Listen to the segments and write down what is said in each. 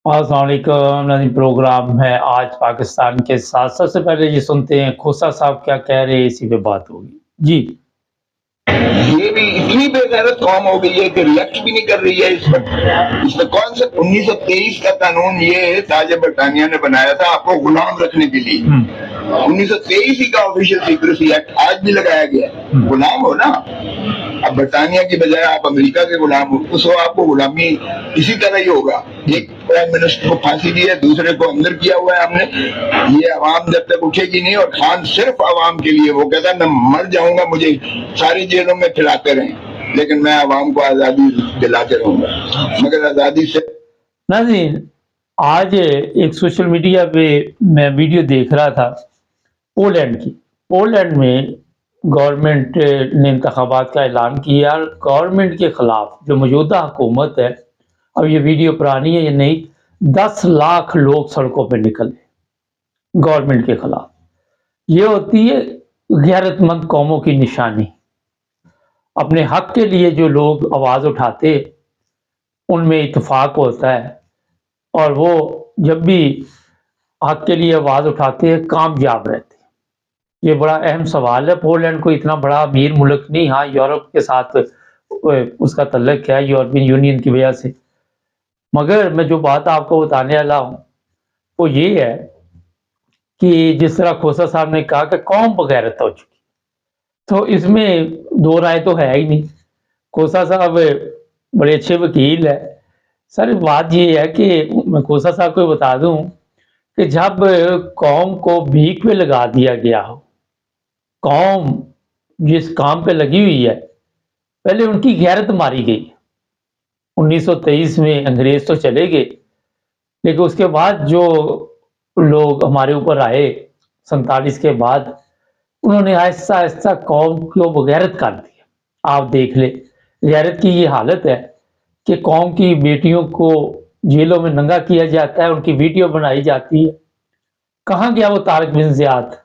अस्सलाम वालेकुम नाज़रीन, प्रोग्राम है आज पाकिस्तान के साथ। सबसे पहले ये सुनते हैं खोसा साहब क्या कह रहे हैं, इसी पे बात होगी जी। ये भी इतनी बेगैरत कौम हो गई है कि रिएक्ट भी नहीं कर रही है इस पर। इसमें कौन सा 1923 का कानून ये ताज बरतानिया ने बनाया था आपको गुलाम रखने के लिए। 1923 ही का ऑफिशियल सीक्रेसी एक्ट आज भी लगाया गया है। गुलाम हो ना, अब बरतानिया की बजाय आप अमेरिका के गुलाम हो, तो सो आपको गुलामी इसी तरह ही होगा। एक प्राइम मिनिस्टर को फांसी दी है, दूसरे को अंदर किया हुआ है हमने। ये अवाम जब तक उठेगी नहीं, और खान सिर्फ अवाम के लिए, वो कहता है मैं मर जाऊंगा, मुझे सारी जेलों में फिराते रहें, लेकिन मैं अवाम को आजादी दिलाते रहूंगा। मगर आजादी से नाज़रीन, आज एक सोशल मीडिया पे मैं वीडियो देख रहा था पोलैंड की। पोलैंड में गवर्नमेंट ने इंतखाबात का ऐलान किया और गवर्नमेंट के खिलाफ जो मौजूदा हुकूमत है, अब ये वीडियो पुरानी है या नहीं, 10 लाख लोग सड़कों पे निकले गवर्नमेंट के खिलाफ। ये होती है गैरतमंद कौमों की निशानी। अपने हक के लिए जो लोग आवाज उठाते, उनमें इत्तेफाक होता है और वो जब भी हक के लिए आवाज उठाते हैं कामयाब रहते हैं। ये बड़ा अहम सवाल है। पोलैंड को इतना बड़ा अमीर मुल्क नहीं, हाँ यूरोप के साथ उसका तल्लक है यूरोपियन यूनियन की वजह से। मगर मैं जो बात आपको बताने वाला हूँ वो ये है कि जिस तरह खोसा साहब ने कहा कि कौम बगैरत हो चुकी, तो इसमें दो राय तो है ही नहीं। खोसा साहब बड़े अच्छे वकील है। सर बात ये है कि मैं खोसा साहब को बता दूं कि जब कौम को भीख पे लगा दिया गया हो, कौम जिस काम पे लगी हुई है, पहले उनकी गैरत मारी गई। 1923 में अंग्रेज तो चले गए, लेकिन उसके बाद जो लोग हमारे ऊपर आए 47 के बाद, उन्होंने आहिस्ता आहिस्ता कौम को बगैरत कर दिया। आप देख ले, गैरत की ये हालत है कि कौम की बेटियों को जेलों में नंगा किया जाता है, उनकी वीडियो बनाई जाती है। कहाँ गया वो तारिक बिन ज़ियाद?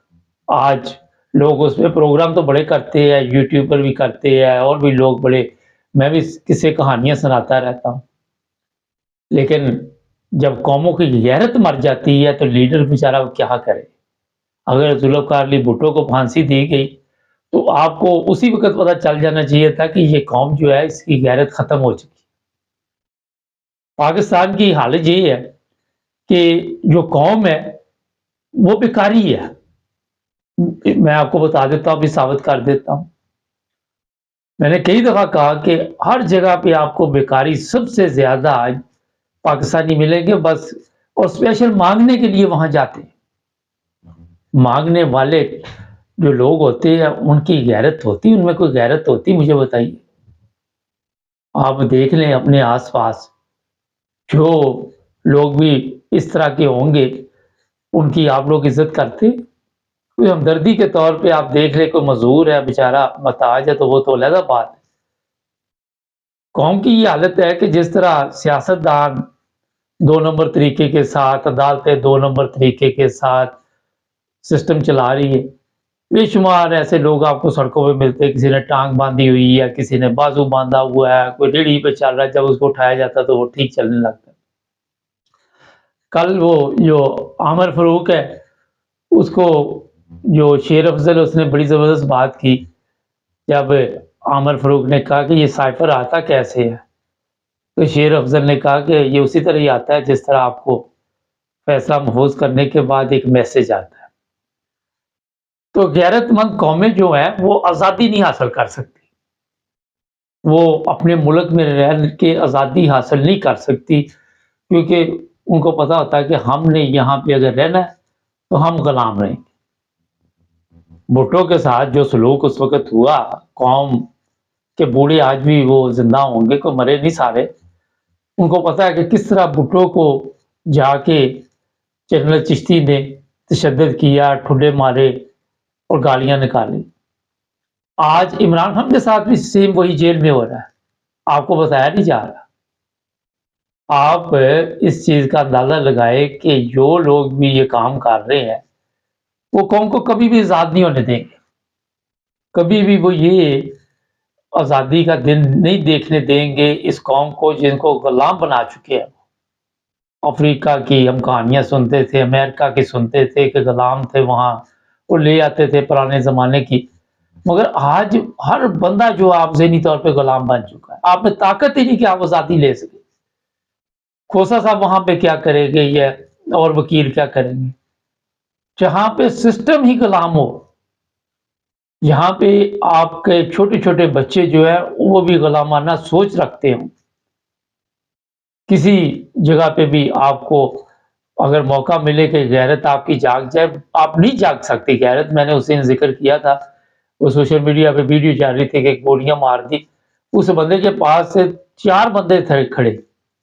आज लोग उस पे प्रोग्राम तो बड़े करते हैं, यूट्यूब पर भी करते हैं और भी लोग बड़े, मैं भी किस्से कहानियां सुनाता रहता हूँ। लेकिन जब कौमों की गैरत मर जाती है तो लीडर बेचारा वो क्या करे। अगर जुल्फ़िकार अली भुट्टो को फांसी दी गई तो आपको उसी वक्त पता चल जाना चाहिए था कि ये कौम जो है इसकी गैरत खत्म हो चुकी। पाकिस्तान की हालत ये है कि जो कौम है वो बेकारी है। मैं आपको बता देता हूँ, अभी साबित कर देता हूँ। मैंने कई दफा कहा कि हर जगह पे आपको बेकारी सबसे ज्यादा आज पाकिस्तानी मिलेंगे बस, और स्पेशल मांगने के लिए वहां जाते हैं। मांगने वाले जो लोग होते हैं उनकी गैरत होती, उनमें कोई गैरत होती, मुझे बताइए। आप देख लें अपने आसपास जो लोग भी इस तरह के होंगे, उनकी आप लोग इज्जत करते? कोई हमदर्दी के तौर पे आप देख ले, कोई मजदूर है बेचारा मोहताज है तो वो तो अलग बात है। कौम की ये हालत है कि जिस तरह सियासतदान दो नंबर तरीके के साथ, अदालतें दो नंबर तरीके के साथ सिस्टम चला रही है। बेशुमार ऐसे लोग आपको सड़कों पे मिलते हैं, किसी ने टांग बांधी हुई है, किसी ने बाजू बांधा हुआ है, कोई रेहड़ी पे चल रहा है, जब उसको उठाया जाता है तो वो ठीक चलने लगता है। कल वो जो आमिर फरूक है, उसको जो शेर अफजल, उसने बड़ी जबरदस्त बात की। जब आमिर फरूक ने कहा कि ये साइफर आता कैसे है, तो शेर अफजल ने कहा कि ये उसी तरह ही आता है जिस तरह आपको फैसला महफूज करने के बाद एक मैसेज आता है। तो गैरतमंद कौमें जो हैं वो आज़ादी नहीं हासिल कर सकती, वो अपने मुल्क में रह के आज़ादी हासिल नहीं कर सकती, क्योंकि उनको पता होता है कि हमने यहाँ पे अगर रहना है तो हम गुलाम रहेंगे। भुट्टो के साथ जो सलूक उस वक्त हुआ, कौम के बूढ़े आज भी वो जिंदा होंगे, कोई मरे नहीं सारे। उनको पता है कि किस तरह भुट्टो को जाके जनरल चिश्ती ने तशद्दुद किया, ठुड्डे मारे और गालियां निकाली। आज इमरान खान के साथ भी सेम वही जेल में हो रहा है, आपको बताया नहीं जा रहा। आप इस चीज का अंदाजा लगाए कि जो लोग भी ये काम कर रहे हैं वो कौम को कभी भी आजाद नहीं होने देंगे, कभी भी वो ये आजादी का दिन नहीं देखने देंगे इस कौम को जिनको गुलाम बना चुके हैं। अफ्रीका की हम कहानियां सुनते थे, अमेरिका की सुनते थे कि गुलाम थे वहां, वो ले आते थे पुराने जमाने की। मगर आज हर बंदा जो आप ज़हनी तौर पे गुलाम बन चुका है, आप में ताकत ही नहीं कि आप आज़ादी ले सके। खोसा साहब वहां पे क्या करेंगे ये, और वकील क्या करेंगे? जहां पे सिस्टम ही गुलाम हो, जहां पे आपके छोटे छोटे बच्चे जो है वो भी गुलामाना सोच रखते हो, किसी जगह पे भी आपको अगर मौका मिले कि गैरत आपकी जाग जाए, आप नहीं जाग सकते गैरत। मैंने उस दिन जिक्र किया था, वो सोशल मीडिया पे वीडियो जा रही थी कि गोलियां मार दी। उस बंदे के पास से 4 बंदे थे खड़े,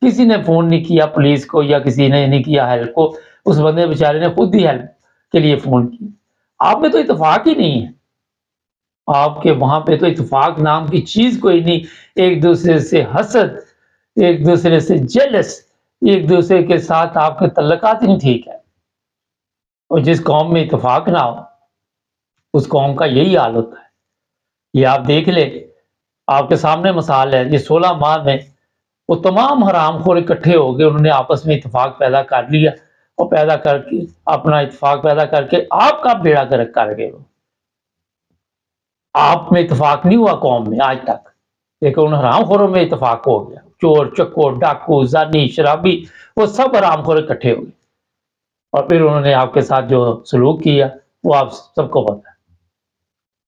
किसी ने फोन नहीं किया पुलिस को या किसी ने नहीं किया हेल्प को, उस बंदे बेचारे ने खुद ही हेल्प के लिए फोन किया। आप में तो इत्तेफाक ही नहीं है, आपके वहां पे तो इत्तेफाक नाम की चीज कोई नहीं। एक दूसरे से हसद, एक दूसरे से जेलस, एक दूसरे के साथ आपके तल्लकात ही नहीं ठीक है। और जिस कौम में इत्तेफाक ना हो, उस कौम का यही हाल होता है। ये आप देख ले, आपके सामने मिसाल है, ये 16 माह में वो तमाम हरामखोर इकट्ठे हो गए, उन्होंने आपस में इत्तेफाक पैदा कर लिया, और पैदा करके अपना इत्तेफाक पैदा करके आपका बेड़ा गर्क कर गए। वो आप में इत्तेफाक नहीं हुआ कौम में आज तक, लेकिन उन हरामखोरों में इत्तेफाक हो गया। चोर चक्कोर डाकू जानी शराबी वो सब हरामखोर इकट्ठे हो गए, और फिर उन्होंने आपके साथ जो सलूक किया वो आप सबको पता है।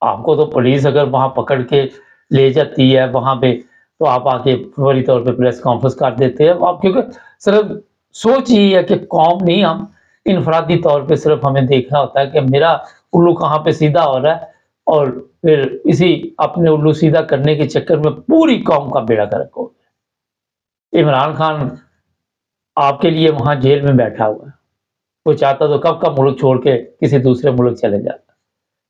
आपको तो पुलिस अगर वहां पकड़ के ले जाती है वहां पे, तो आप आके फौरी तौर पे प्रेस कॉन्फ्रेंस कर देते हैं आप, क्योंकि सिर्फ सोच ही है कि कौम नहीं, हम इनफरादी तौर पे सिर्फ हमें देखना होता है कि मेरा उल्लू कहाँ पे सीधा हो रहा है, और फिर इसी अपने उल्लू सीधा करने के चक्कर में पूरी कौम का बेड़ा गर्क हो गया। इमरान खान आपके लिए वहां जेल में बैठा हुआ है, वो चाहता तो कब का मुल्क छोड़ के किसी दूसरे मुल्क चले जाता।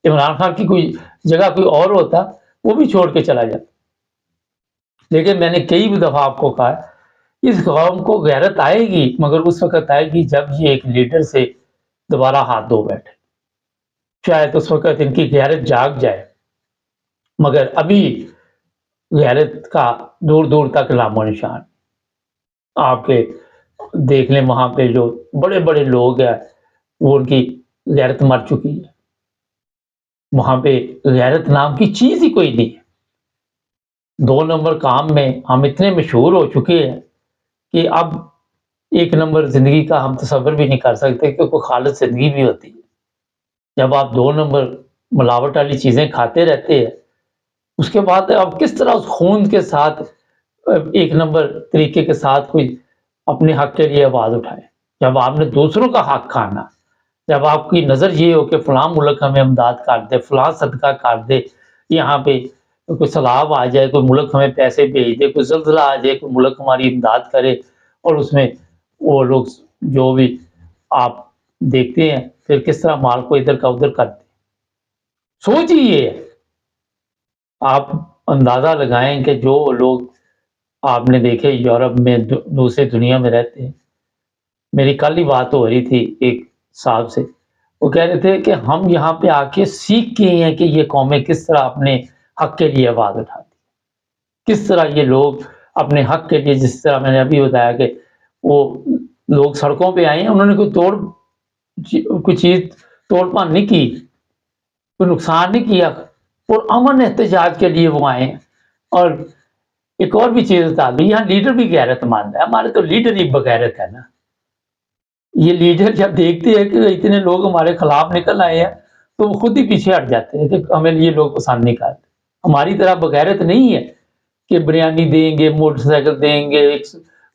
इमरान खान की कोई जगह कोई और होता, वो भी छोड़ के चला जाता। लेकिन मैंने कई भी दफा आपको कहा, इस कौम को गैरत आएगी, मगर उस वक्त आएगी जब ये एक लीडर से दोबारा हाथ धो बैठे, शायद उस वक्त इनकी गैरत जाग जाए। मगर अभी गैरत का दूर दूर तक नामो निशान। आपके देख लें वहां पे जो बड़े बड़े लोग हैं, वो उनकी गैरत मर चुकी है। वहां पे गैरत नाम की चीज ही कोई नहीं है। 2 नंबर काम में हम इतने मशहूर हो चुके हैं कि अब 1 नंबर जिंदगी का हम तसव्वुर भी नहीं कर सकते, क्योंकि खालिद जिंदगी भी होती है। जब आप 2 नंबर मिलावट वाली चीजें खाते रहते हैं, उसके बाद अब किस तरह उस खून के साथ 1 नंबर तरीके के साथ कोई अपने हक के लिए आवाज उठाए। जब आपने दूसरों का हक खाना, जब आपकी नजर ये हो कि फलां मुल्क हमें इमदाद कर दे, फलां सदका कर दे, यहाँ पे कोई सैलाब आ जाए, कोई मुल्क हमें पैसे भेज दे, कोई ज़ल्ज़ला आ जाए, कोई मुल्क हमारी इमदाद करे, और उसमें वो लोग जो भी आप देखते हैं फिर किस तरह माल को इधर का उधर करते। सोच ही ये है। आप अंदाजा लगाएं कि जो लोग आपने देखे यूरोप में, दूसरे दुनिया में रहते हैं। मेरी कल ही बात हो रही थी एक साहब से, वो कह रहे थे कि हम यहाँ पे आके सीख के हैं कि ये कौमें किस तरह अपने हक के लिए आवाज उठाती, किस तरह ये लोग अपने हक के लिए, जिस तरह मैंने अभी बताया कि वो लोग सड़कों पे आए हैं, उन्होंने कोई चीज तोड़पान नहीं की, कोई नुकसान नहीं किया, और अमन एहतजाज के लिए वो आए हैं। और एक और भी चीज बता दी, यहाँ लीडर भी गैरतमंद है, हमारे तो लीडर ही बगैरत है ना। ये लीडर जब देखते हैं कि इतने लोग हमारे खिलाफ निकल आए हैं, तो वो खुद ही पीछे हट जाते हैं कि हमें ये लोग पसंद नहीं करते। हमारी तरह बगैरत नहीं है कि बिरयानी देंगे, मोटरसाइकिल देंगे,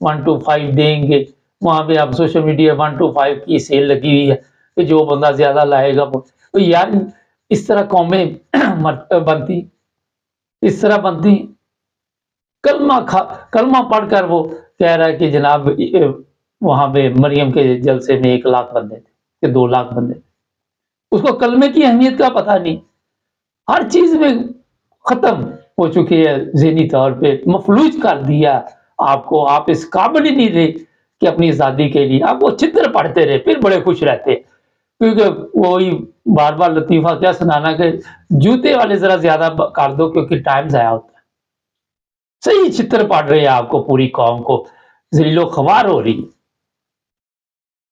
125 देंगे। वहां पे आप सोशल मीडिया 125 की सेल लगी हुई है कि जो बंदा ज्यादा लाएगा वो, तो यार इस तरह कौमें बनती, इस तरह बनती। कलमा पढ़कर वो कह रहा है कि जनाब वहां पे मरियम के जलसे में 1 लाख बंदे थे कि 2 लाख बंदे थे, उसको कलमे की अहमियत का पता नहीं। हर चीज में खत्म हो चुकी है, ज़हनी तौर पे मफलूज कर दिया आपको। आप इस काबिल ही नहीं रहे कि अपनी आज़ादी के लिए आप वो चित्र पढ़ते रहे, फिर बड़े खुश रहते, क्योंकि वही बार बार लतीफ़ा क्या सुनाना कि जूते वाले जरा ज्यादा कर दो क्योंकि टाइम ज़ाया होता है। सही चित्र पढ़ रहे हैं आपको, पूरी कौम को ज़लीलो ख्वार हो रही है।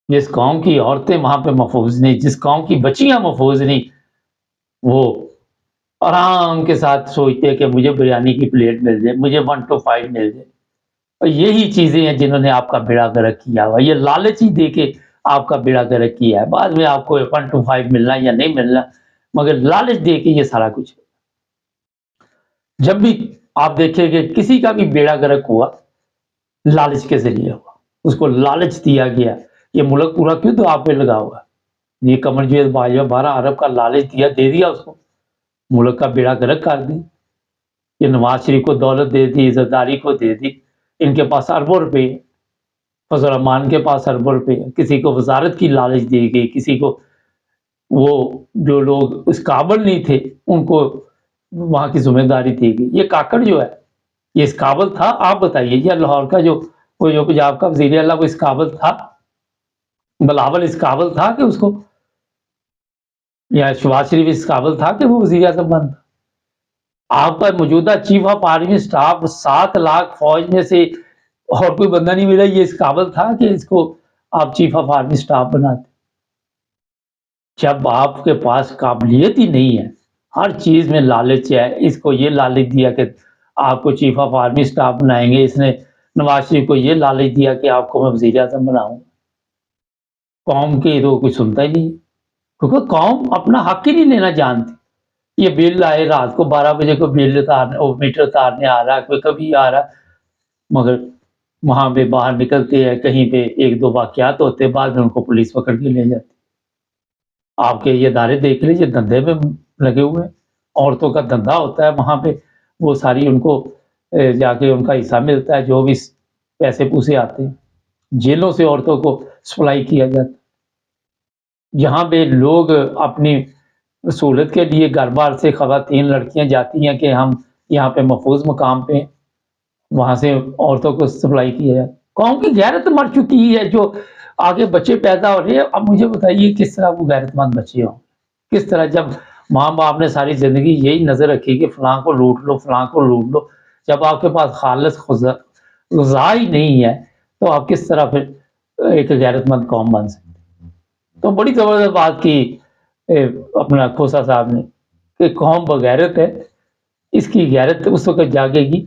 جس قوم کی عورتیں وہاں پہ محفوظ نہیں، جس قوم کی بچیاں محفوظ نہیں، وہ آرام کے ساتھ سوچتے ہیں کہ مجھے بریانی کی پلیٹ مل جائے، مجھے 1 to 5 مل جائے۔ اور یہی چیزیں ہیں جنہوں نے آپ کا بیڑا غرق کیا ہوا، یہ لالچ ہی دے کے آپ کا بیڑا غرق کیا ہے۔ بعد میں آپ کو 1 to 5 ملنا یا نہیں ملنا، مگر لالچ دے کے یہ سارا کچھ۔ جب بھی آپ دیکھیں کہ کسی کا بھی بیڑا غرق ہوا، لالچ کے ذریعے ہوا، اس کو لالچ دیا گیا۔ یہ ملک پورا کیوں تو آپ پہ لگا ہوا ہے؟ یہ قمر جاوید باجوہ 12 ارب کا لالچ دے دیا اس کو، ملک کا بیڑا غرق کر دی۔ یہ نواز شریف کو دولت دے دی، عزتداری کو دے دی، ان کے پاس اربوں روپے، فضل الرحمان کے پاس اربوں روپے، کسی کو وزارت کی لالچ دی گئی، کسی کو وہ جو لوگ اس قابل نہیں تھے ان کو وہاں کی ذمہ داری دی گئی۔ یہ کاکڑ جو ہے یہ اس قابل تھا؟ آپ بتائیے، یا لاہور کا جو پنجاب کا وزیر اعلیٰ وہ اس قابل تھا؟ بلاول اس قابل تھا کہ اس کو، یا شہباز شریف اس قابل تھا کہ وہ وزیر اعظم بنتا؟ آپ کا موجودہ chief of army staff 7 lakh فوج میں سے اور کوئی بندہ نہیں ملا، یہ اس قابل تھا کہ اس کو آپ چیف آف آرمی سٹاف بناتے؟ جب آپ کے پاس قابلیت ہی نہیں ہے، ہر چیز میں لالچ ہے، اس کو یہ لالچ دیا کہ آپ کو چیف آف آرمی سٹاف بنائیں گے، اس نے نواز شریف کو یہ لالچ دیا کہ آپ کو میں وزیر اعظم بناؤں۔ قوم کے تو کوئی سنتا ہی نہیں، کیونکہ قوم اپنا حق ہی نہیں لینا جانتی۔ یہ بل آئے رات کو 12 بجے کو بل میٹر اتارنے آ رہا ہے، کوئی کبھی آ رہا، مگر وہاں پہ باہر نکلتے ہیں، کہیں پہ 1-2 واقعات ہوتے ہیں، بعد میں ان کو پولیس پکڑ کے لے جاتی۔ آپ کے یہ ادارے دیکھ لیجیے، دھندے میں لگے ہوئے ہیں، عورتوں کا دھندا ہوتا ہے وہاں پہ، وہ ساری ان کو جا کے ان کا حصہ ملتا ہے، جو بھی پیسے پوسے آتے ہیں، جیلوں سے عورتوں کو سپلائی کیا جاتا ہے۔ جہاں پہ لوگ اپنی سہولت کے لیے گھر بار سے خواتین لڑکیاں جاتی ہیں کہ ہم یہاں پہ محفوظ مقام پہ، وہاں سے عورتوں کو سپلائی کیا جائے۔ قوم کی غیرت مر چکی ہے، جو آگے بچے پیدا ہو رہے ہیں۔ اب مجھے بتائیے کس طرح وہ غیرت مند بچے ہوں، کس طرح؟ جب ماں باپ نے ساری زندگی یہی نظر رکھی کہ فلاں کو لوٹ لو، فلاں کو لوٹ لو، جب آپ کے پاس خالص غذا ہی نہیں ہے تو آپ کس طرح پھر ایک غیرت مند قوم بن سکتے؟ تو بڑی زبردست بات کی اپنا کھوسا صاحب نے کہ قوم بغیرت ہے، اس کی غیرت اس وقت جاگے گی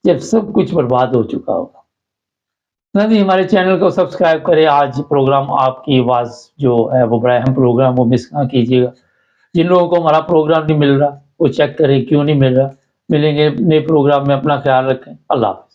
جب سب کچھ برباد ہو چکا ہوگا۔ نہیں، ہمارے چینل کو سبسکرائب کریں۔ آج پروگرام آپ کی آواز جو ہے وہ بڑا اہم پروگرام، وہ مس نہ کیجیے گا۔ جن لوگوں کو ہمارا پروگرام نہیں مل رہا وہ چیک کریں کیوں نہیں مل رہا۔ ملیں گے نئے پروگرام میں، اپنا خیال رکھیں، اللہ حافظ۔